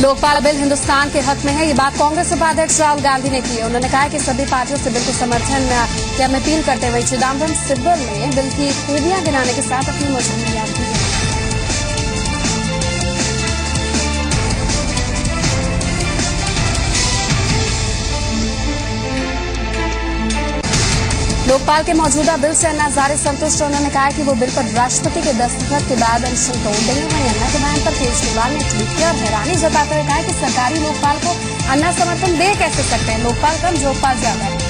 Lokpal bill Hindustan के हक में है, ये बात कांग्रेस उपाध्यक्ष राहुल गांधी ने की है। उन्होंने कहा कि सभी पार्टियों से बिल को समर्थन की हम अपील करते हुए चिदम्बरम सिब्बल ने बिल की खूबियां गिनाने के साथ अपनी मजबूरियां दी है। लोकपाल के मौजूदा बिल से अन्ना हजारे संतुष्ट। उन्होंने कहा कि वो बिल पर राष्ट्रपति के दस्तखत के बाद अनशन तोड़ देंगे। वहीं अन्ना के बयान पर केजरीवाल ने ट्वीट किया और हैरानी जताते हुए कहा कि सरकारी लोकपाल को अन्ना समर्थन दे कैसे सकते हैं, लोकपाल कम जोकपाल ज्यादा है।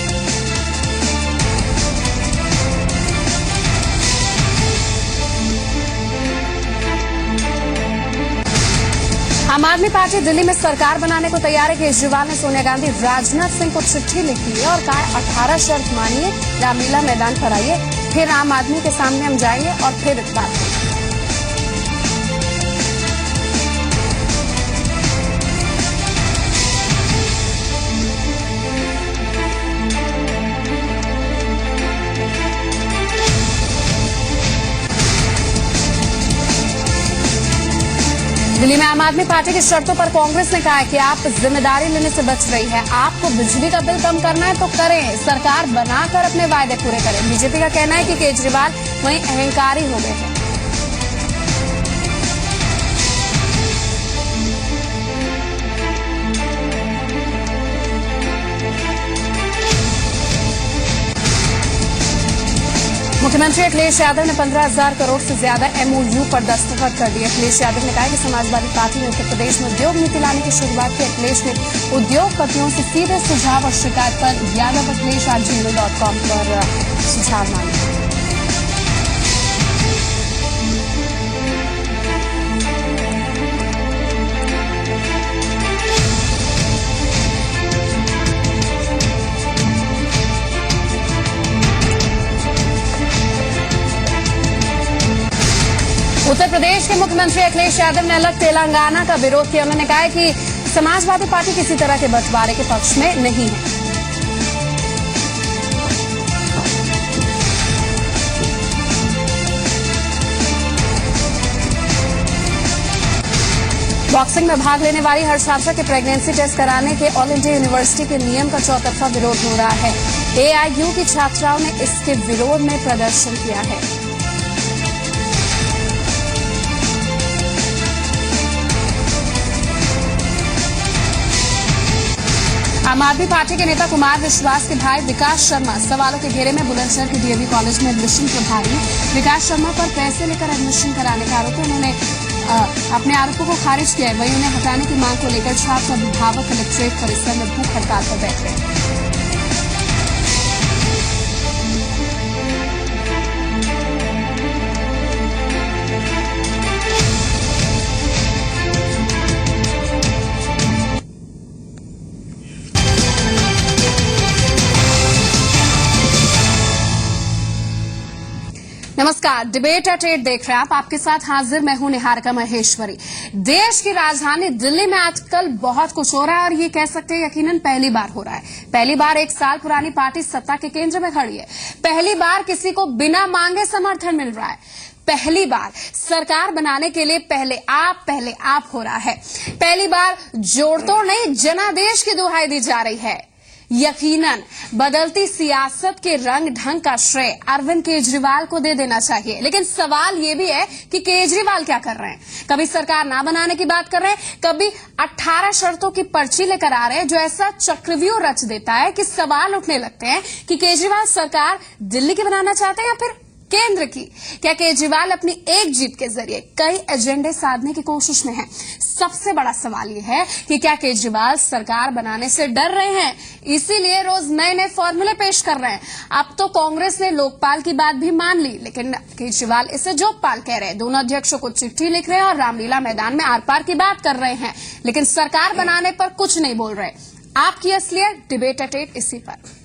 आम आदमी पार्टी दिल्ली में सरकार बनाने को तैयार है। केजरीवाल ने सोनिया गांधी राजनाथ सिंह को चिट्ठी लिखी है और कहा 18 शर्त मानिए, रामलीला मैदान पर आइए, फिर आम आदमी के सामने हम जाएंगे और फिर बात। दिल्ली में आम आदमी पार्टी की शर्तों पर कांग्रेस ने कहा है कि आप जिम्मेदारी लेने से बच रही है। आपको बिजली का बिल कम करना है तो करें, सरकार बनाकर अपने वायदे पूरे करें। बीजेपी का कहना है कि केजरीवाल वहीं अहंकारी हो गए हैं। मुख्यमंत्री अखिलेश यादव ने 15,000 करोड़ से ज्यादा एमओयू पर दस्तखत कर दिए। अखिलेश यादव ने कहा कि समाजवादी पार्टी ने उत्तर प्रदेश में उद्योग नीति लाने की शुरुआत की। अखिलेश ने उद्योगपतियों से सीधे सुझाव और शिकायत पर yadavakhilesh@gmail.com पर सुझाव मांगे। उत्तर प्रदेश के मुख्यमंत्री अखिलेश यादव ने अलग तेलंगाना का विरोध किया। उन्होंने कहा कि समाजवादी पार्टी किसी तरह के बंटवारे के पक्ष में नहीं है। बॉक्सिंग में भाग लेने वाली हर छात्रा के प्रेगनेंसी टेस्ट कराने के ऑल इंडिया यूनिवर्सिटी के नियम का चौतरफा विरोध हो रहा है। एआईयू की छात्राओं ने इसके विरोध में प्रदर्शन किया है। आम आदमी पार्टी के नेता कुमार विश्वास के भाई विकास शर्मा सवालों के घेरे में। बुलंदशहर के डीएवी कॉलेज में एडमिशन प्रभारी विकास शर्मा पर पैसे लेकर एडमिशन कराने का आरोप है। उन्होंने अपने आरोपों को खारिज किया है। वहीं उन्हें हटाने की मांग को लेकर छात्र अभिभावक कलेक्ट्रेट परिसर में भूख हड़ताल पर बैठ गए। नमस्कार, डिबेट एट 8 देख रहे हैं आप। आपके साथ हाजिर मैं हूं निहारिका महेश्वरी। देश की राजधानी दिल्ली में आजकल बहुत कुछ हो रहा है और ये कह सकते हैं यकीनन पहली बार हो रहा है। पहली बार 1 साल पुरानी पार्टी सत्ता के केंद्र में खड़ी है। पहली बार किसी को बिना मांगे समर्थन मिल रहा है। पहली बार सरकार बनाने के लिए पहले आप हो रहा है। पहली बार जोड़तोड़ नहीं, जनादेश की दुहाई दी जा रही है। यकीनन बदलती सियासत के रंग ढंग का श्रेय अरविंद केजरीवाल को दे देना चाहिए। लेकिन सवाल ये भी है कि केजरीवाल क्या कर रहे हैं। कभी सरकार ना बनाने की बात कर रहे हैं, कभी 18 शर्तों की पर्ची लेकर आ रहे हैं जो ऐसा चक्रव्यूह रच देता है कि सवाल उठने लगते हैं कि केजरीवाल सरकार दिल्ली की बनाना चाहते हैं या फिर केंद्र की। क्या केजरीवाल अपनी एक जीत के जरिए कई एजेंडे साधने की कोशिश में है। सबसे बड़ा सवाल यह है कि क्या केजरीवाल सरकार बनाने से डर रहे हैं, इसीलिए रोज नए नए फॉर्मूले पेश कर रहे हैं। अब तो कांग्रेस ने लोकपाल की बात भी मान ली, लेकिन केजरीवाल इसे जोकपाल कह रहे हैं। दोनों अध्यक्षों को चिट्ठी लिख रहे हैं और रामलीला मैदान में आर पार की बात कर रहे हैं, लेकिन सरकार बनाने पर कुछ नहीं बोल रहे। आपकी असलियत डिबेट एट 8 इसी पर।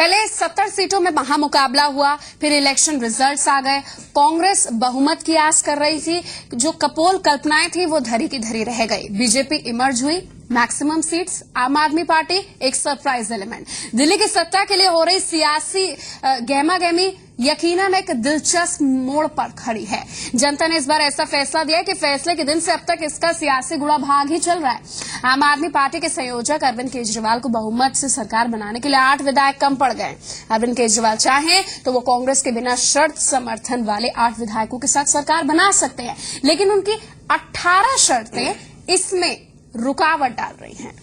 पहले 70 सीटों में महामुकाबला हुआ, फिर इलेक्शन रिजल्ट्स आ गए। कांग्रेस बहुमत की आस कर रही थी, जो कपोल कल्पनाएं थी वो धरी की धरी रह गई। बीजेपी इमर्ज हुई, मैक्सिमम सीट्स, आम आदमी पार्टी एक सरप्राइज एलिमेंट। दिल्ली की सत्ता के लिए हो रही सियासी गहमा-गहमी यकीनन एक दिलचस्प मोड़ पर खड़ी है। जनता ने इस बार ऐसा फैसला दिया कि फैसले के दिन से अब तक इसका सियासी गुड़ा भाग ही चल रहा है। आम आदमी पार्टी के संयोजक अरविंद केजरीवाल को बहुमत से सरकार बनाने के लिए 8 विधायक कम पड़ गए। अरविंद केजरीवाल चाहें तो वो कांग्रेस के बिना शर्त समर्थन वाले 8 विधायकों के साथ सरकार बना सकते हैं, लेकिन उनकी 18 शर्तें इसमें रुकावट डाल रही हैं।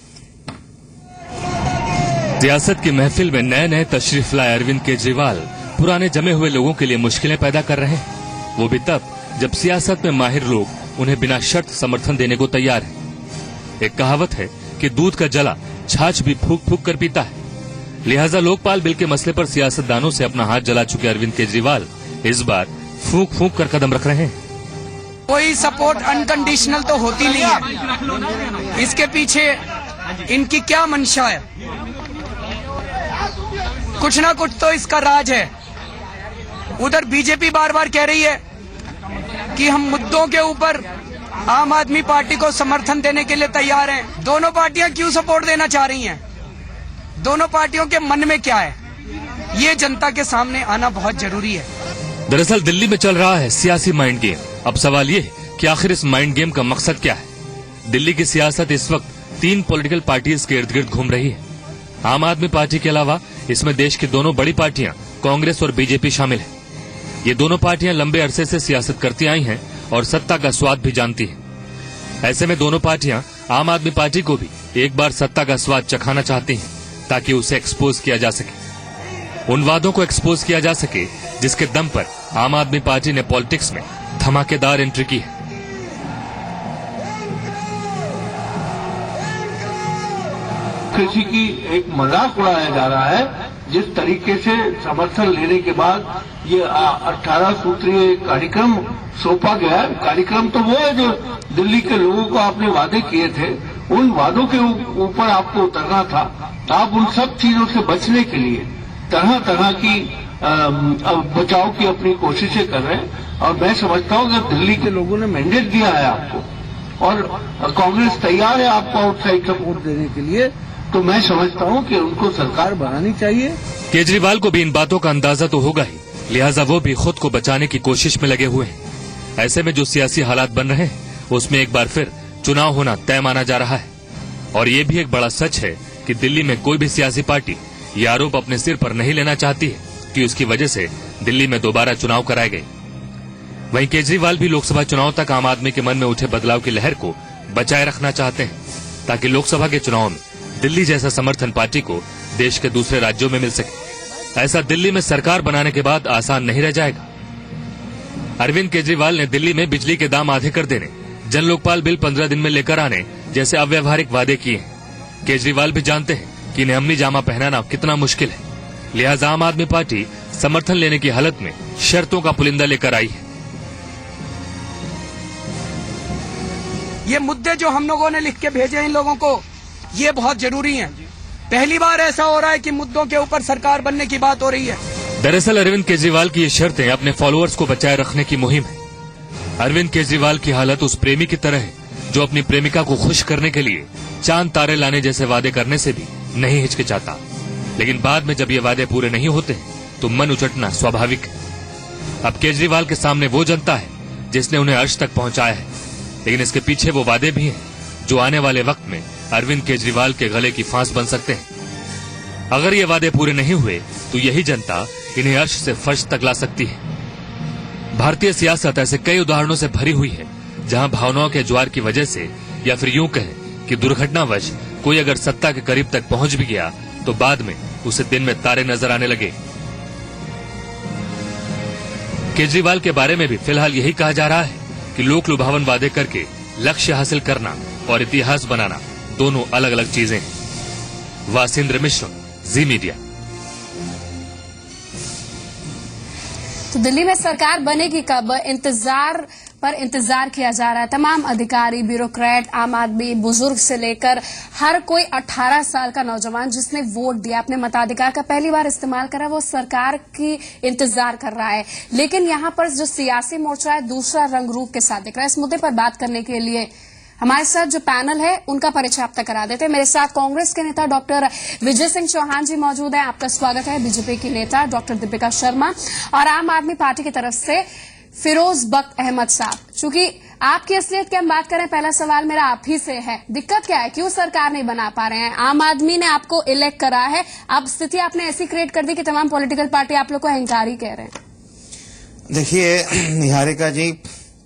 सियासत की महफिल में नए नए तशरीफ लाए अरविंद केजरीवाल पुराने जमे हुए लोगों के लिए मुश्किलें पैदा कर रहे हैं, वो भी तब जब सियासत में माहिर लोग उन्हें बिना शर्त समर्थन देने को तैयार हैं। एक कहावत है कि दूध का जला छाछ भी फूक फूक कर पीता है। लिहाजा लोकपाल बिल के मसले पर सियासतदानों से अपना हाथ जला चुके अरविंद केजरीवाल इस बार फूक फूक कर कदम रख रहे हैं। कोई सपोर्ट अनकंडीशनल तो होती नहीं है, इसके पीछे इनकी क्या मंशा है, कुछ ना कुछ तो इसका राज है। उधर बीजेपी बार बार कह रही है कि हम मुद्दों के ऊपर आम आदमी पार्टी को समर्थन देने के लिए तैयार हैं। दोनों पार्टियां क्यों सपोर्ट देना चाह रही हैं, दोनों पार्टियों के मन में क्या है, ये जनता के सामने आना बहुत जरूरी है। दरअसल दिल्ली में चल रहा है सियासी माइंड गेम। अब सवाल ये है कि आखिर इस माइंड गेम का मकसद क्या है। दिल्ली की सियासत इस वक्त 3 पॉलिटिकल पार्टीज के इर्द गिर्द घूम रही है। आम आदमी पार्टी के अलावा इसमें देश की दोनों बड़ी पार्टियां कांग्रेस और बीजेपी शामिल है। ये दोनों पार्टियां लंबे अरसे से सियासत करती आई हैं और सत्ता का स्वाद भी जानती हैं। ऐसे में दोनों पार्टियां आम आदमी पार्टी को भी एक बार सत्ता का स्वाद चखाना चाहती हैं, ताकि उसे एक्सपोज किया जा सके, उन वादों को एक्सपोज किया जा सके जिसके दम पर आम आदमी पार्टी ने पॉलिटिक्स में धमाकेदार एंट्री की है। किसी की एक मजाक उड़ाया जा रहा है, जिस तरीके से समर्थन लेने के बाद ये 18 सूत्रीय कार्यक्रम सौंपा गया। कार्यक्रम तो वो है जो दिल्ली के लोगों को आपने वादे किए थे, उन वादों के ऊपर आपको उतरना था। आप उन सब चीजों से बचने के लिए तरह तरह की बचाव की अपनी कोशिशें कर रहे हैं। और मैं समझता हूँ जब दिल्ली के लोगों ने मैंडेट दिया है आपको और कांग्रेस तैयार है आपको आउटसाइड सपोर्ट देने के लिए, तो मैं समझता हूं कि उनको सरकार बनानी चाहिए। केजरीवाल को भी इन बातों का अंदाजा तो होगा ही, लिहाजा वो भी खुद को बचाने की कोशिश में लगे हुए हैं। ऐसे में जो सियासी हालात बन रहे हैं उसमें एक बार फिर चुनाव होना तय माना जा रहा है। और ये भी एक बड़ा सच है कि दिल्ली में कोई भी सियासी पार्टी ये आरोप अपने सिर पर नहीं लेना चाहती है कि उसकी वजह से दिल्ली में दोबारा चुनाव कराए गए। वहीं केजरीवाल भी लोकसभा चुनाव तक आम आदमी के मन में उठे बदलाव की लहर को बचाए रखना चाहते हैं, ताकि लोकसभा के चुनाव में दिल्ली जैसा समर्थन पार्टी को देश के दूसरे राज्यों में मिल सके। ऐसा दिल्ली में सरकार बनाने के बाद आसान नहीं रह जाएगा। अरविंद केजरीवाल ने दिल्ली में बिजली के दाम आधे कर देने, जन लोकपाल बिल 15 दिन में लेकर आने जैसे अव्यावहारिक वादे किए हैं। केजरीवाल भी जानते हैं कि इन्हें अमली जामा पहनाना कितना मुश्किल है, लिहाजा आम आदमी पार्टी समर्थन लेने की हालत में शर्तों का पुलिंदा लेकर आई है। ये मुद्दे जो हम लोगों ने लिख के भेजे इन लोगों को, ये बहुत जरूरी है। पहली बार ऐसा हो रहा है कि मुद्दों के ऊपर सरकार बनने की बात हो रही है। दरअसल अरविंद केजरीवाल की ये शर्तें अपने फॉलोअर्स को बचाए रखने की मुहिम है। अरविंद केजरीवाल की हालत उस प्रेमी की तरह है जो अपनी प्रेमिका को खुश करने के लिए चांद तारे लाने जैसे वादे करने से भी नहीं हिचकिचाता, लेकिन बाद में जब ये वादे पूरे नहीं होते तो मन उचटना स्वाभाविक है। अब केजरीवाल के सामने वो जनता है जिसने उन्हें अर्श तक पहुंचाया है, लेकिन इसके पीछे वो वादे भी हैं जो आने वाले वक्त में अरविंद केजरीवाल के गले की फांस बन सकते हैं। अगर ये वादे पूरे नहीं हुए तो यही जनता इन्हें अर्श से फर्श तक ला सकती है। भारतीय सियासत ऐसे कई उदाहरणों से भरी हुई है जहां भावनाओं के ज्वार की वजह से, या फिर यूं कहें कि दुर्घटनावश कोई अगर सत्ता के करीब तक पहुंच भी गया तो बाद में उसे दिन में तारे नजर आने लगे। केजरीवाल के बारे में भी फिलहाल यही कहा जा रहा है कि लोक लुभावन वादे करके लक्ष्य हासिल करना और इतिहास बनाना दोनों अलग अलग चीजें हैं। वासिंद्र मिश्र, जी मीडिया। तो दिल्ली में सरकार बनेगी कब, इंतजार पर इंतजार किया जा रहा है। तमाम अधिकारी, ब्यूरोक्रेट, आम आदमी, बुजुर्ग से लेकर हर कोई 18 साल का नौजवान जिसने वोट दिया, अपने मताधिकार का पहली बार इस्तेमाल करा, वो सरकार की इंतजार कर रहा है। लेकिन यहां पर जो सियासी मोर्चा है दूसरा रंग रूप के साथ दिख रहा है। इस मुद्दे पर बात करने के लिए हमारे साथ जो पैनल है उनका परिचय आप तक करा देते हैं। मेरे साथ कांग्रेस के नेता डॉक्टर विजय सिंह चौहान जी मौजूद हैं, आपका स्वागत है। बीजेपी की नेता डॉक्टर दीपिका शर्मा और आम आदमी पार्टी की तरफ से फिरोज बख्त अहमद साहब। चूंकि आपकी असलियत की हम बात करें, पहला सवाल मेरा आप ही से है, दिक्कत क्या है, क्यों सरकार नहीं बना पा रहे हैं? आम आदमी ने आपको इलेक्ट करा है, अब स्थिति आपने ऐसी क्रिएट कर दी कि तमाम पॉलिटिकल पार्टी आप लोग को अहंकारी कह रहे हैं। देखिए निहारिका जी,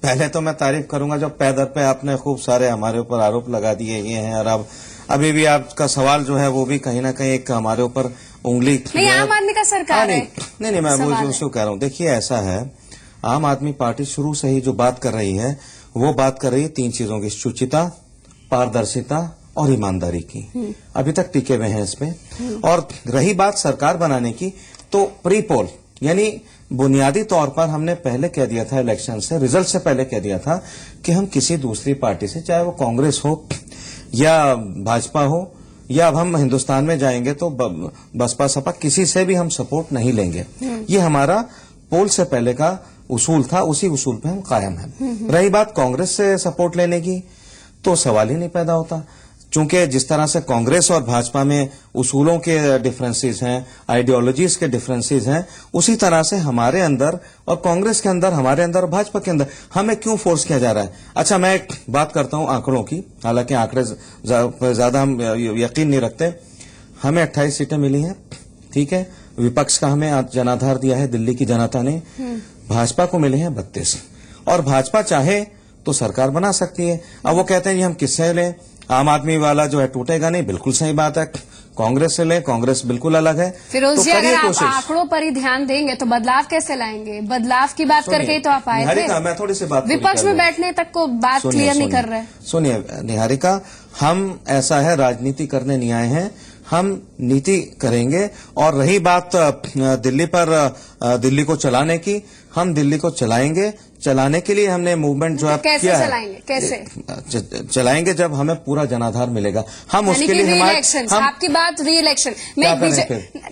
पहले तो मैं तारीफ करूंगा जो पैदर पे आपने खूब सारे हमारे ऊपर आरोप लगा दिए ये हैं, और अब अभी भी आपका सवाल जो है वो भी कहीं ना कहीं एक हमारे ऊपर उंगली नहीं, आम आदमी का सरकार है। नहीं, मैं वो जो कह रहा हूँ, देखिए ऐसा है, आम आदमी पार्टी शुरू से ही जो बात कर रही है वो बात कर रही है 3 चीजों की, शुचिता, पारदर्शिता और ईमानदारी की। अभी तक टिके हुए हैं इस पे। और रही बात सरकार बनाने की, तो प्री पोल यानी बुनियादी तौर पर हमने पहले कह दिया था, इलेक्शन से रिजल्ट से पहले कह दिया था कि हम किसी दूसरी पार्टी से, चाहे वो कांग्रेस हो या भाजपा हो या अब हम हिंदुस्तान में जाएंगे तो बसपा सपा, किसी से भी हम सपोर्ट नहीं लेंगे। ये हमारा पोल से पहले का उसूल था, उसी उसूल पे हम कायम हैं। रही बात कांग्रेस से सपोर्ट लेने की, तो सवाल ही नहीं पैदा होता, चूंकि जिस तरह से कांग्रेस और भाजपा में उसूलों के डिफरेंसेस हैं, आइडियोलॉजीज के डिफरेंसेस हैं, उसी तरह से हमारे अंदर और कांग्रेस के अंदर, हमारे अंदर और भाजपा के अंदर हमें क्यों फोर्स किया जा रहा है। अच्छा, मैं एक बात करता हूं आंकड़ों की, हालांकि आंकड़े ज्यादा हम यकीन नहीं रखते। हमें 28 सीटें मिली हैं, ठीक है। विपक्ष का हमें जनाधार दिया है दिल्ली की जनता ने, भाजपा को मिले हैं 32, और भाजपा चाहे तो सरकार बना सकती है। अब वो कहते हैं हम किससे लें, आम आदमी वाला जो है टूटेगा नहीं, बिल्कुल सही बात है। कांग्रेस से लें, कांग्रेस बिल्कुल अलग है। फिरोज जी, अगर आप आंकड़ों पर ही ध्यान देंगे तो बदलाव कैसे लाएंगे? बदलाव की बात करके ही तो आप आए थे। मैं थोड़ी सी बात, विपक्ष में बैठने तक को बात क्लियर नहीं कर रहे। सुनिए निहारिका, हम ऐसा है राजनीति करने नहीं आए हैं, हम नीति करेंगे। और रही बात दिल्ली को चलाने की, हम दिल्ली को चलाएंगे। चलाने के लिए हमने मूवमेंट जो कैसे किया चलाएंगे? कैसे चलाएंगे? जब हमें पूरा जनाधार मिलेगा। हम उसके लिए आपकी बात री इलेक्शन में,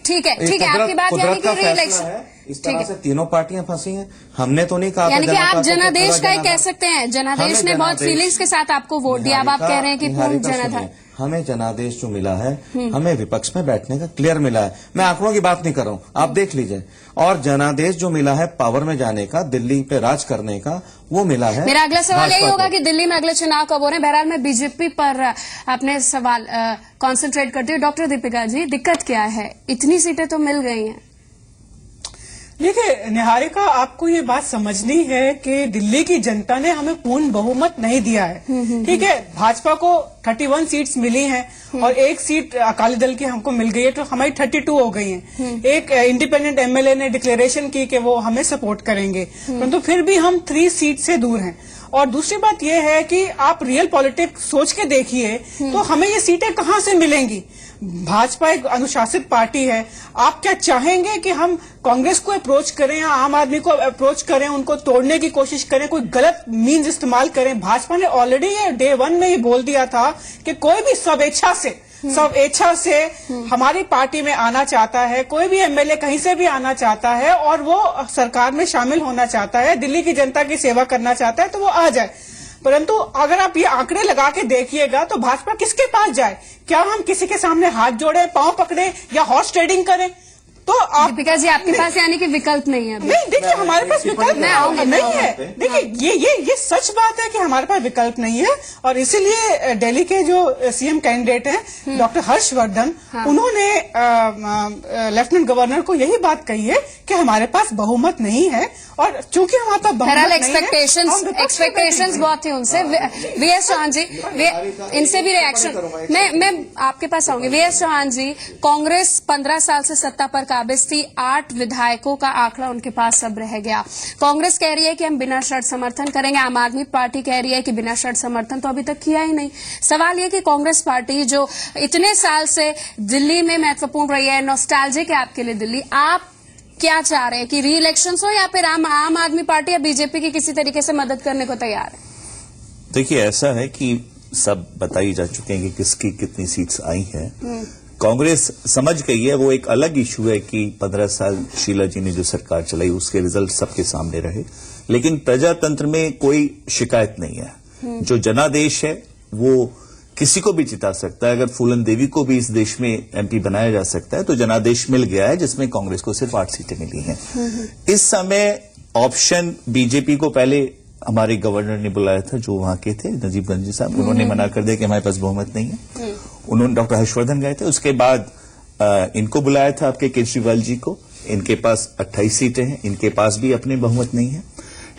ठीक है, आपकी बात यानी कि री इलेक्शन, इस तरह से तीनों पार्टियां फंसी हैं। हमने तो नहीं कहा, यानी कि आप जनादेश का ही कह सकते हैं। जनादेश ने बहुत फीलिंग्स के साथ आपको वोट दिया, अब आप कह रहे हैं कि पूर्ण जनाधार। हमें जनादेश जो मिला है, हमें विपक्ष में बैठने का क्लियर मिला है। मैं आंकड़ों की बात नहीं कर रहा हूं, आप देख लीजिए। और जनादेश जो मिला है पावर में जाने का, दिल्ली पे राज करने का, वो मिला है। मेरा अगला सवाल यही होगा कि दिल्ली में अगले चुनाव कब हो रहे हैं। बहरहाल मैं बीजेपी पर अपने सवाल कॉन्सेंट्रेट करती हूँ। डॉक्टर दीपिका जी, दिक्कत क्या है? इतनी सीटें तो मिल गई हैं। देखिए निहारिका, आपको ये बात समझनी है कि दिल्ली की जनता ने हमें पूर्ण बहुमत नहीं दिया है, ठीक है। भाजपा को 31 सीट्स मिली हैं और 1 सीट अकाली दल की हमको मिल गई है, तो हमारी 32 हो गई हैं। एक इंडिपेंडेंट एमएलए ने डिक्लेरेशन की कि वो हमें सपोर्ट करेंगे, परंतु फिर भी हम 3 सीट से दूर हैं। और दूसरी बात यह है कि आप रियल पॉलिटिक्स सोच के देखिए तो हमें ये सीटें कहां से मिलेंगी। भाजपा एक अनुशासित पार्टी है। आप क्या चाहेंगे कि हम कांग्रेस को अप्रोच करें या आम आदमी को अप्रोच करें, उनको तोड़ने की कोशिश करें, कोई गलत मीन्स इस्तेमाल करें? भाजपा ने ऑलरेडी ये डे 1 में ही बोल दिया था कि कोई भी स्वेच्छा से हमारी पार्टी में आना चाहता है, कोई भी एमएलए कहीं से भी आना चाहता है और वो सरकार में शामिल होना चाहता है, दिल्ली की जनता की सेवा करना चाहता है, तो वो आ जाए। परंतु अगर आप ये आंकड़े लगा के देखिएगा तो भाजपा किसके पास जाए? क्या हम किसी के सामने हाथ जोड़े, पांव पकड़े या हॉर्स ट्रेडिंग करें? तो आप दीपिका जी, आपके पास यानी कि विकल्प नहीं है? नहीं, देखिए हमारे पास विकल्प नहीं है। देखिए ये सच बात है कि हमारे पास विकल्प नहीं है, और इसीलिए दिल्ली के जो सीएम कैंडिडेट हैं डॉक्टर हर्षवर्धन, उन्होंने लेफ्टिनेंट गवर्नर को यही बात कही है कि हमारे पास बहुमत नहीं है, और चूंकि हमारे पास बहुमत नहीं है, एक्सपेक्टेशंस बहुत थी उनसे। वीएस चौहान जी, इनसे भी रिएक्शन मैं आपके पास आऊंगी। वीएस चौहान जी, कांग्रेस 15 साल से सत्ता पर काबिज थी, 8 विधायकों का आंकड़ा उनके पास अब रह गया। कांग्रेस कह रही है कि हम बिना शर्त समर्थन करेंगे, आम आदमी पार्टी कह रही है कि बिना शर्त समर्थन तो अभी तक किया ही नहीं। सवाल ये कि कांग्रेस पार्टी जो इतने साल से दिल्ली में महत्वपूर्ण रही है, नॉस्टैल्जिक है आपके लिए दिल्ली, आप क्या चाह रहे हैं कि री इलेक्शन हो या फिर आम आदमी पार्टी या बीजेपी की किसी तरीके से मदद करने को तैयार है? देखिए, ऐसा है कि सब बताई जा चुके हैं कि किसकी कितनी सीट्स आई हैं। कांग्रेस समझ गई है, वो एक अलग इशू है कि 15 साल शीला जी ने जो सरकार चलाई उसके रिजल्ट सबके सामने रहे, लेकिन प्रजातंत्र में कोई शिकायत नहीं है। जो जनादेश है वो किसी को भी जिता सकता है। अगर फूलन देवी को भी इस देश में एमपी बनाया जा सकता है तो जनादेश मिल गया है, जिसमें कांग्रेस को सिर्फ 8 सीटें मिली हैं। इस समय ऑप्शन बीजेपी को पहले हमारे गवर्नर ने बुलाया था, जो वहां के थे नजीब गंजी साहब, उन्होंने मना कर दिया कि हमारे पास बहुमत नहीं है। उन्होंने डॉक्टर हर्षवर्धन गए थे, उसके बाद इनको बुलाया था आपके केजरीवाल जी को, इनके पास 28 सीटें हैं, इनके पास भी अपने बहुमत नहीं है।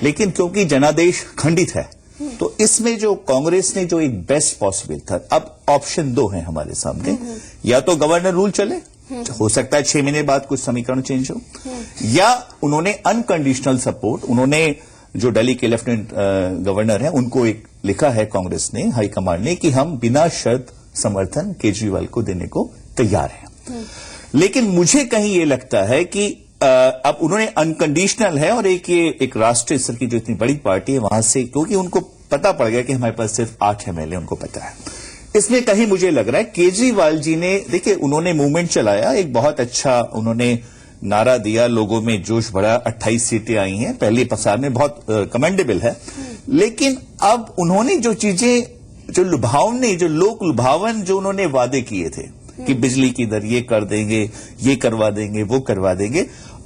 लेकिन क्योंकि जनादेश खंडित है तो इसमें जो कांग्रेस ने जो एक बेस्ट पॉसिबल था, अब ऑप्शन 2 है हमारे सामने, या तो गवर्नर रूल चले, हो सकता है 6 महीने बाद कुछ समीकरण चेंज हो, या उन्होंने अनकंडीशनल सपोर्ट, उन्होंने जो दिल्ली के लेफ्टिनेंट गवर्नर हैं उनको एक लिखा है कांग्रेस ने, हाईकमांड ने, कि हम बिना शर्त समर्थन केजरीवाल को देने को तैयार हैं। लेकिन मुझे कहीं ये लगता है कि अब उन्होंने अनकंडीशनल है, और एक राष्ट्रीय स्तर की जो इतनी बड़ी पार्टी है वहां से, क्योंकि उनको पता पड़ गया कि हमारे पास सिर्फ 8 एमएलए, उनको पता है, इसमें कहीं मुझे लग रहा है केजरीवाल जी ने, देखिए उन्होंने मूवमेंट चलाया, एक बहुत अच्छा उन्होंने नारा दिया, लोगों में जोश बढ़ा, 28 सीटें आई हैं पहले पसार में, बहुत कमेंडेबल है। लेकिन अब उन्होंने जो चीजें, जो लुभावनी, जो लोक लुभावन जो उन्होंने वादे किए थे कि बिजली की दर ये कर देंगे, ये करवा देंगे, वो करवा देंगे,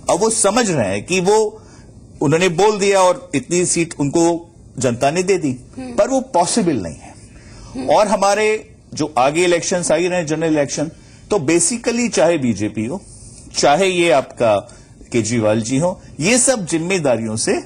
अब वो समझ रहे हैं कि वो उन्होंने बोल दिया और इतनी सीट उनको जनता ने दे दी, पर वो पॉसिबल नहीं है। और हमारे जो आगे इलेक्शंस आ ही रहे हैं, जनरल इलेक्शन, तो बेसिकली चाहे बीजेपी हो, चाहे ये आपका केजरीवाल जी हो, ये सब जिम्मेदारियों से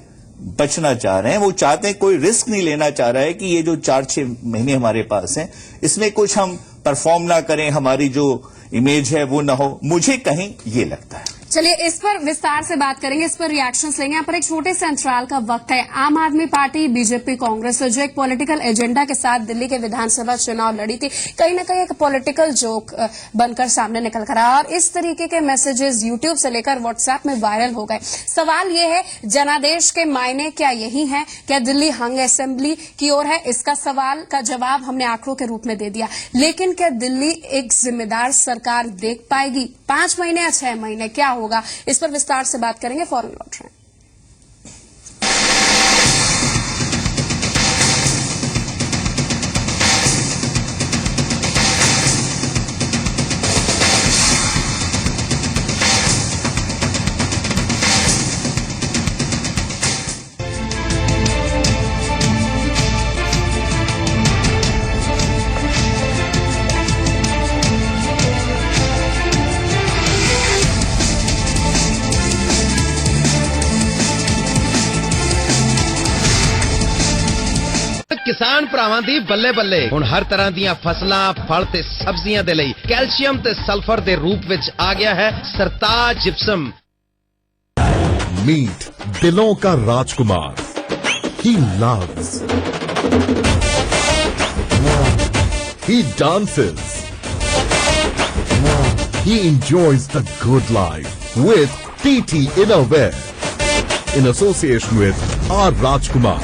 बचना चाह रहे हैं। वो चाहते हैं, कोई रिस्क नहीं लेना चाह रहा है कि ये जो 4-6 महीने हमारे पास हैं इसमें कुछ हम परफॉर्म ना करें, हमारी जो इमेज है वो ना हो, मुझे कहीं ये लगता है। चलिए इस पर विस्तार से बात करेंगे, इस पर रिएक्शंस लेंगे। यहाँ पर एक छोटे से अंतराल का वक्त है। आम आदमी पार्टी, बीजेपी, कांग्रेस जो एक पॉलिटिकल एजेंडा के साथ दिल्ली के विधानसभा चुनाव लड़ी थी, कहीं ना कहीं एक पॉलिटिकल जोक बनकर सामने निकल कर आया, और इस तरीके के मैसेजेस यूट्यूब से लेकर व्हाट्सएप में वायरल हो गए। सवाल ये है, जनादेश के मायने क्या यही है? क्या दिल्ली हंग असेंबली की ओर है? इसका सवाल का जवाब हमने आंकड़ों के रूप में दे दिया, लेकिन क्या दिल्ली एक जिम्मेदार सरकार देख पाएगी? 5 महीने या 6 महीने क्या होगा, इस पर विस्तार से बात करेंगे, फौरन लौट रहे हैं। किसान ਭਰਾਵਾਂ ਦੀ ਬੱਲੇ ਬੱਲੇ ਹੁਣ ਹਰ ਤਰ੍ਹਾਂ ਦੀਆਂ ਫਸਲਾਂ, ਫਲ ਤੇ ਸਬਜ਼ੀਆਂ ਦੇ ਲਈ ਕੈਲਸ਼ੀਅਮ ਤੇ ਸਲਫਰ ਦੇ ਰੂਪ ਵਿੱਚ ਆ ਗਿਆ ਹੈ ਸਰਤਾਜ ਜਿਪਸਮ। मीट दिलों का राजकुमार। He loves. He dances. He enjoys the good life with TT Innerwear in association with R. Rajkumar.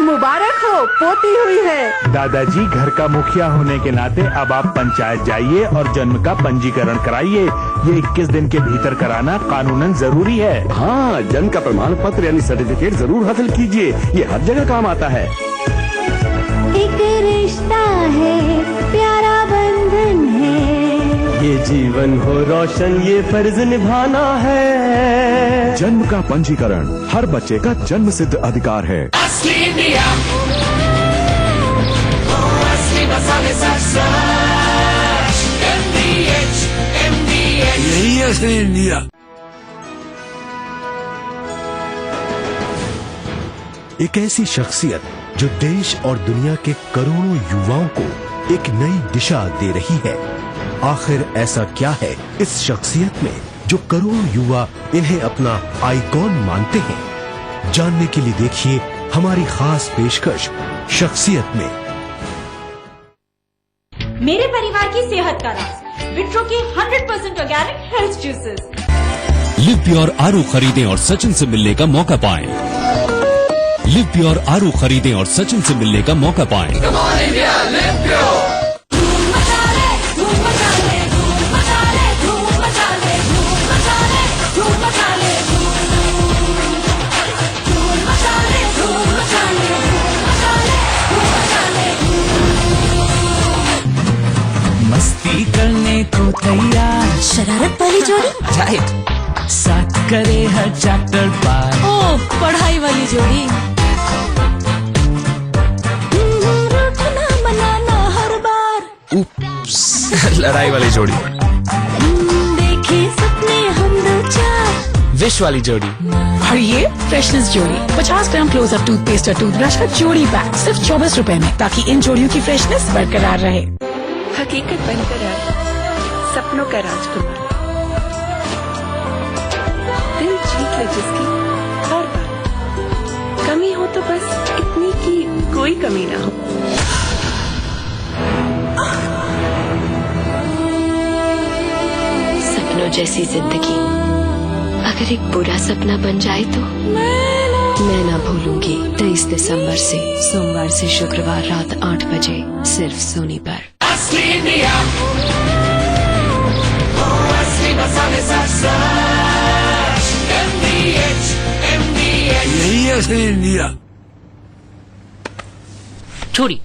मुबारक हो, पोती हुई है। दादाजी, घर का मुखिया होने के नाते अब आप पंचायत जाइए और जन्म का पंजीकरण कराइए। ये 21 दिन के भीतर कराना कानूनन जरूरी है। हाँ, जन्म का प्रमाण पत्र यानी सर्टिफिकेट जरूर हासिल कीजिए, ये हर जगह काम आता है। एक रिश्ता है, प्यारा बंधन है, ये जीवन हो रोशन, ये फर्ज निभाना है। जन्म का पंजीकरण हर बच्चे का जन्म सिद्ध अधिकार है। यही है असली इंडिया। एक ऐसी शख्सियत जो देश और दुनिया के करोड़ों युवाओं को एक नई दिशा दे रही है। आखिर ऐसा क्या है इस शख्सियत में जो करोड़ों युवा इन्हें अपना आइकॉन मानते हैं? जानने के लिए देखिए हमारी खास पेशकश शख्सियत में। मेरे परिवार की सेहत का राज, विट्रो की 100% organic health juices. Live pure आरू खरीदें और सचिन से मिलने का मौका पाएं। लिव प्योर आरू खरीदें और सचिन से मिलने का मौका पाएं। मस्ती करने को तैयार, शरारत वाली जोड़ी राइट, साथ करे हर चैप्टर पार, ओ पढ़ाई वाली जोड़ी, रूठना मनाना हर बार, उप्स लड़ाई वाली जोड़ी, देखे सपने हम दो चार, विश वाली जोड़ी, और ये फ्रेशनेस जोड़ी 50 ग्राम क्लोजअप टूथपेस्ट और टूथब्रश का जोड़ी पैक सिर्फ 24 रुपए में, ताकि इन जोड़ियों की फ्रेशनेस बरकरार रहे। हकीकत बनकर आए सपनों का राजकुमार, दिल जीत ले जिसकी हर बार, कमी हो तो बस इतनी कि कोई कमी ना हो। सपनों जैसी जिंदगी अगर एक बुरा सपना बन जाए तो मैं ना भूलूंगी। 23 दिसंबर से सोमवार से शुक्रवार रात 8 बजे सिर्फ सोनी पर। यही है असली इंडिया। छोड़ी,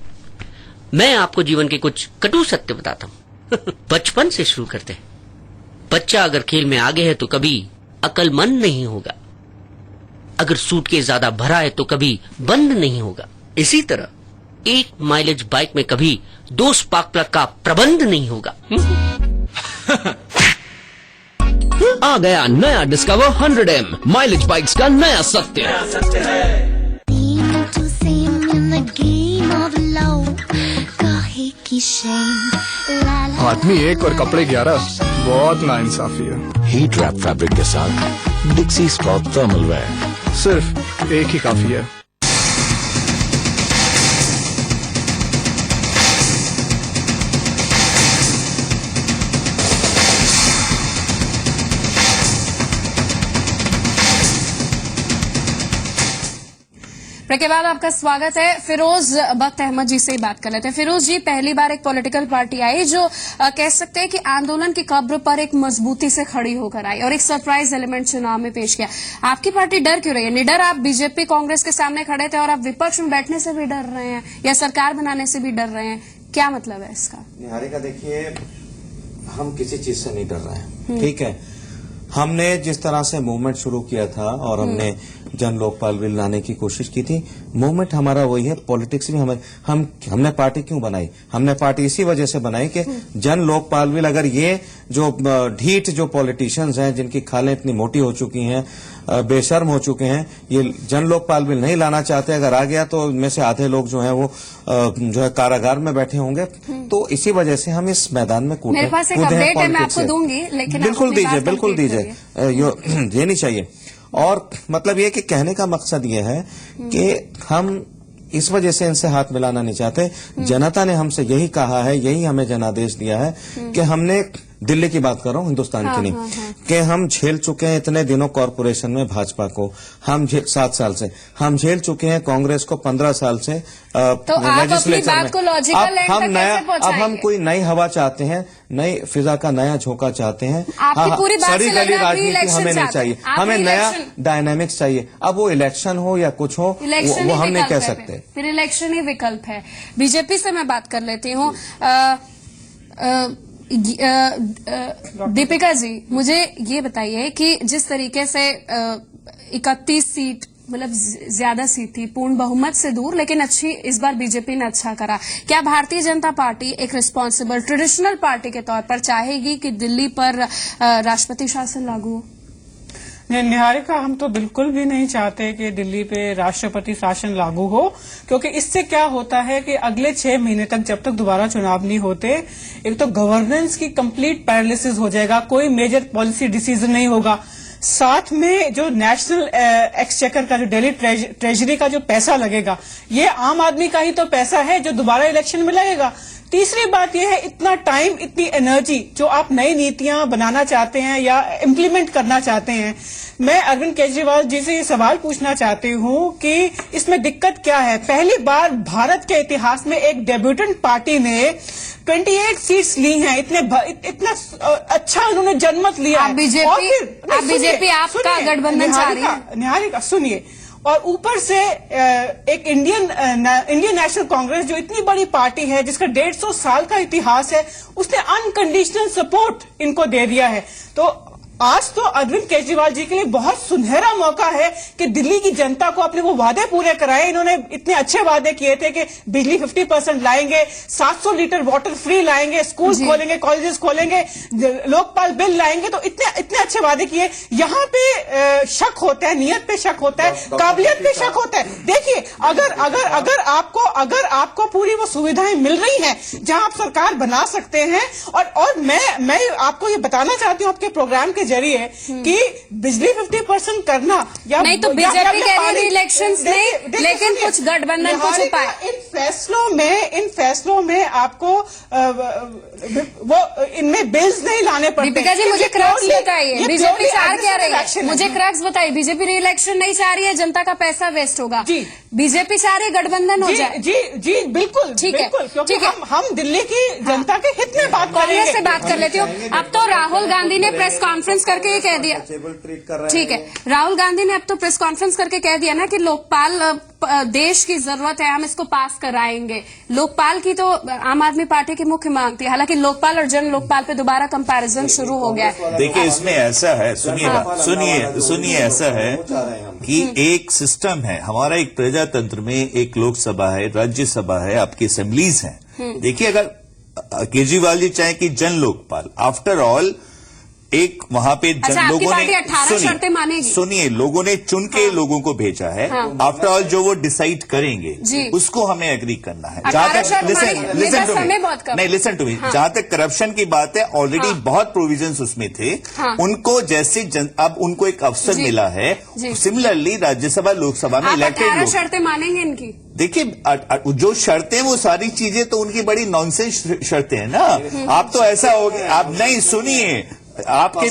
मैं आपको जीवन के कुछ कटु सत्य बताता हूँ। बचपन से शुरू करते हैं। बच्चा अगर खेल में आगे है तो कभी अक्लमंद नहीं होगा, अगर सूटकेस ज्यादा भरा है तो कभी बंद नहीं होगा। इसी तरह एक माइलेज बाइक में कभी 2 स्पार्क प्लग का प्रबंध नहीं होगा। आ गया नया डिस्कवर 100M माइलेज बाइक्स का नया सत्य। आदमी एक और कपड़े 11, बहुत नाइंसाफी है। हीट रैप फैब्रिक के साथ डिक्सी स्पॉट थर्मल वेयर, सिर्फ एक ही काफी है। ब्रेक के बाद आपका स्वागत है। फिरोज बख्त अहमद जी से ही बात कर लेते हैं। फिरोज जी, पहली बार एक पॉलिटिकल पार्टी आई जो कह सकते हैं कि आंदोलन की कब्र पर एक मजबूती से खड़ी होकर आई और एक सरप्राइज एलिमेंट चुनाव में पेश किया। आपकी पार्टी डर क्यों रही है? निडर आप बीजेपी कांग्रेस के सामने खड़े थे और आप विपक्ष में बैठने से भी डर रहे हैं या सरकार बनाने से भी डर रहे हैं, क्या मतलब है इसका? निहारिका, देखिए, हम किसी चीज से नहीं डर रहे हैं, ठीक है। हमने जिस तरह से मूवमेंट शुरू किया था और हमने जन लोकपाल बिल लाने की कोशिश की थी, मूवमेंट हमारा वही है। पॉलिटिक्स भी हमने पार्टी क्यों बनाई? हमने पार्टी इसी वजह से बनाई कि जन लोकपाल बिल, अगर ये जो ढीठ जो पॉलिटिशियंस हैं जिनकी खालें इतनी मोटी हो चुकी हैं, बेशर्म हो चुके हैं, ये जन लोकपाल बिल नहीं लाना चाहते, अगर आ गया तो इनमें से आधे लोग जो हैं वो जो है कारागार में बैठे होंगे। तो इसी वजह से हम इस मैदान में कूदे हैं। मैं आपको दूंगी, लेकिन बिल्कुल दीजिए, ये नहीं चाहिए। और मतलब ये कि कहने का मकसद ये है कि हम इस वजह से इनसे हाथ मिलाना नहीं चाहते। जनता ने हमसे यही कहा है, यही हमें जनादेश दिया है कि हमने, दिल्ली की बात कर रहा हूँ, हिंदुस्तान की नहीं, कि हम झेल चुके हैं इतने दिनों कॉरपोरेशन में भाजपा को, हम 7 साल से हम झेल चुके हैं कांग्रेस को 15 साल से लेजिस्लेचर में। अब हम कोई नई हवा चाहते हैं, नई फिजा का नया झोंका चाहते हैं। सड़ी गली राजनीति हमें नहीं चाहिए, हमें नया डायनामिक्स चाहिए। अब वो इलेक्शन हो या कुछ हो, वो हम नहीं कह सकते। फिर इलेक्शन ही विकल्प है। बीजेपी से मैं बात कर लेती हूँ। दीपिका जी, मुझे ये बताइए कि जिस तरीके से 31 सीट, मतलब ज्यादा सीट थी, पूर्ण बहुमत से दूर, लेकिन अच्छी इस बार बीजेपी ने अच्छा करा। क्या भारतीय जनता पार्टी एक रिस्पॉन्सिबल ट्रेडिशनल पार्टी के तौर पर चाहेगी कि दिल्ली पर राष्ट्रपति शासन लागू हो? निहारिका, हम तो बिल्कुल भी नहीं चाहते कि दिल्ली पे राष्ट्रपति शासन लागू हो, क्योंकि इससे क्या होता है कि अगले 6 महीने तक, जब तक दोबारा चुनाव नहीं होते, एक तो गवर्नेंस की कंप्लीट पैरालिसिस हो जाएगा, कोई मेजर पॉलिसी डिसीजन नहीं होगा। साथ में जो नेशनल एक्सचेकर का, जो दिल्ली ट्रेजरी का जो पैसा लगेगा, ये आम आदमी का ही तो पैसा है जो दोबारा इलेक्शन में लगेगा। तीसरी बात यह है, इतना टाइम, इतनी एनर्जी जो आप नई नीतियां बनाना चाहते हैं या इम्प्लीमेंट करना चाहते हैं, मैं अरविंद केजरीवाल जी से ये सवाल पूछना चाहती हूं कि इसमें दिक्कत क्या है। पहली बार भारत के इतिहास में एक डेब्यूटेंट पार्टी ने 28 सीट्स ली हैं, इतना अच्छा उन्होंने जनमत लिया है। बीजेपी आपका गठबंधन चाह रही है। निहारिका सुनिए, और ऊपर से एक इंडियन नेशनल कांग्रेस जो इतनी बड़ी पार्टी है, जिसका 150 साल का इतिहास है, उसने अनकंडीशनल सपोर्ट इनको दे दिया है। तो आज तो अरविंद केजरीवाल जी के लिए बहुत सुनहरा मौका है कि दिल्ली की जनता को अपने वो वादे पूरे कराए। इन्होंने इतने अच्छे वादे किए थे कि बिजली 50% लाएंगे, 700 लीटर वाटर फ्री लाएंगे, स्कूल खोलेंगे, कॉलेजेस खोलेंगे, लोकपाल बिल लाएंगे। तो इतने अच्छे वादे किए। यहाँ पे शक होता है, नियत पे शक होता है, काबिलियत पे शक होता है। देखिए, अगर आपको पूरी वो सुविधाएं मिल रही हैं जहां आप सरकार बना सकते हैं, और मैं आपको ये बताना चाहती हूँ आपके प्रोग्राम के जरिए कि बिजली 50% करना या नहीं, तो बीजेपी कह रही है इलेक्शंस नहीं, लेकिन कुछ गठबंधन को छुपाए। इन फैसलों में आपको वो इनमें बिल्स नहीं लाने पड़ते। दीपिका जी, मुझे क्रक्स बताइए, बीजेपी चाह क्या रही है? मुझे क्रक्स बताइए। बीजेपी री इलेक्शन नहीं चाह रही है, जनता का पैसा वेस्ट होगा। बीजेपी चाह रही है गठबंधन हो जाए। जी बिल्कुल, ठीक है, क्योंकि हम दिल्ली की जनता के हित में बात करेंगे। कांग्रेस से बात कर लेती हूँ। अब तो राहुल गांधी ने प्रेस कॉन्फ्रेंस करके ये कह दिया, ठीक है, राहुल गांधी ने अब तो प्रेस कॉन्फ्रेंस करके कह दिया ना कि लोकपाल देश की जरूरत है, हम इसको पास कराएंगे। लोकपाल की तो आम आदमी पार्टी की मुख्य मांग थी। हालांकि लोकपाल और जन लोकपाल पे दोबारा कंपैरिजन शुरू हो गया है। देखिए, इसमें ऐसा है, सुनिए ऐसा है कि एक सिस्टम है हमारा, एक प्रजातंत्र में एक लोकसभा है, राज्यसभा है, आपकी असेंबलीज हैं। देखिए, अगर केजरीवाल जी चाहे कि जन लोकपाल, आफ्टर ऑल एक वहां पे लोगों ने सुनिए, लोगों ने चुन के लोगों को भेजा है। आफ्टर ऑल जो वो डिसाइड करेंगे उसको हमें एग्री करना है। जहां तक लिसन टू मी, जहां तक करप्शन की बात है, ऑलरेडी बहुत प्रोविजंस उसमें थे। उनको जैसे अब उनको एक अवसर मिला है, सिमिलरली राज्यसभा लोकसभा में इलेक्टेड शर्तें मानेंगे इनकी। देखिए, जो शर्तें, वो सारी चीजें तो उनकी बड़ी नॉनसेंस शर्तें हैं ना। आप तो ऐसा हो गया, आप नहीं सुनिए, आपके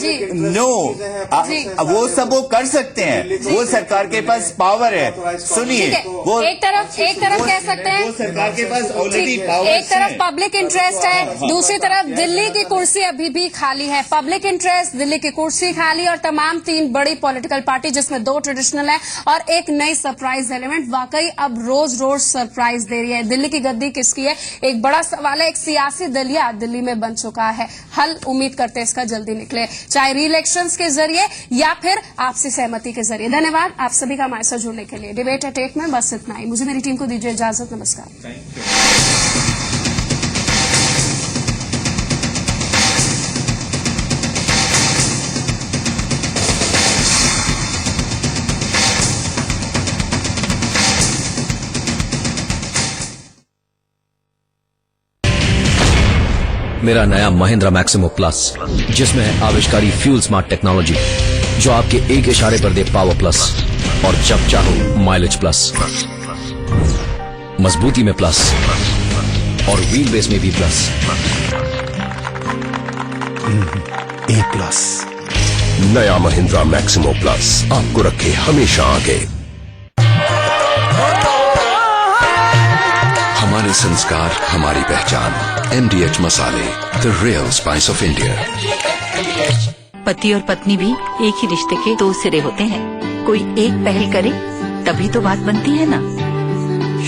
वो सब वो कर सकते हैं, वो सरकार के पास पावर है। सुनिए, वो एक तरफ कह सकते हैं सरकार के पास ऑलरेडी पावर, एक तरफ पब्लिक इंटरेस्ट है, दूसरी तरफ दिल्ली की कुर्सी अभी भी खाली है। पब्लिक इंटरेस्ट, दिल्ली की कुर्सी खाली, और तमाम 3 बड़ी पॉलिटिकल पार्टी जिसमें 2 ट्रेडिशनल है और एक नई सरप्राइज एलिमेंट। वाकई अब रोज रोज सरप्राइज दे रही है। दिल्ली की गद्दी किसकी है, एक बड़ा सवाल है। एक सियासी दलिया दिल्ली में बन चुका है। हल उम्मीद करते हैं इसका जल्दी निकले, चाहे री इलेक्शंस के जरिए या फिर आपसी सहमति के जरिए। धन्यवाद आप सभी का हमारे साथ जुड़ने के लिए। डिबेट एट 8 में बस इतना ही। मुझे मेरी टीम को दीजिए इजाजत। नमस्कार। मेरा नया महिंद्रा मैक्सिमो प्लस, जिसमें है आविष्कारी फ्यूल स्मार्ट टेक्नोलॉजी, जो आपके एक इशारे पर दे पावर प्लस और जब चाहो माइलेज प्लस, मजबूती में प्लस और व्हील बेस में भी प्लस। ए प्लस, नया महिंद्रा मैक्सिमो प्लस आपको रखे हमेशा आगे। हमारे संस्कार, हमारी पहचान। MDH मसाले, the real spice of India. पति और पत्नी भी एक ही रिश्ते के 2 सिरे होते हैं। कोई एक पहल करे तभी तो बात बनती है ना।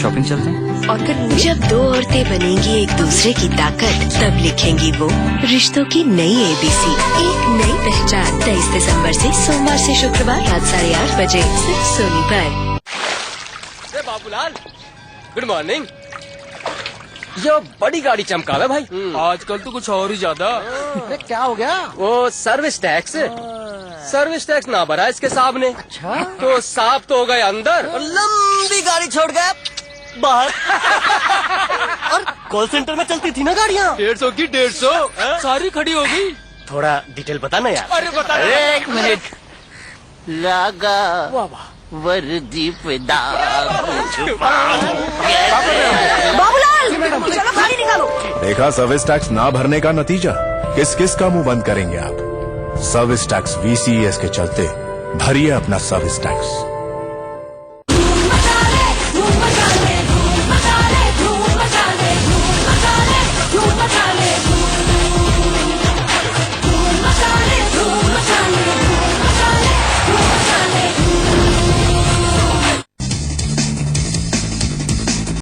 शॉपिंग चलते हैं। और फिर जब 2 औरतें बनेंगी एक दूसरे की ताकत, तब लिखेंगी वो रिश्तों की नई ABC, एक नई पहचान। 23 दिसंबर से सोमवार से शुक्रवार रात 8:30 बजे सिर्फ सोनी पर। Babulal, good morning. ये बड़ी गाड़ी चमकावे भाई। आजकल तो कुछ और ही ज्यादा। क्या हो गया? वो सर्विस टैक्स ना भरा इसके साहब ने। अच्छा, तो साहब तो हो गए अंदर और लंबी गाड़ी छोड़ गया बाहर। और कॉल सेंटर में चलती थी ना गाड़ियाँ, 150 की 150 सारी खड़ी हो गई। थोड़ा डिटेल बताना यार। अरे बता। 1 मिनट लगा वर्दी पे दाग। बाबूलाल, चलो गाड़ी निकालो। देखा सर्विस टैक्स ना भरने का नतीजा। किस किस का मुंह बंद करेंगे आप? सर्विस टैक्स VCES के चलते भरिए अपना सर्विस टैक्स।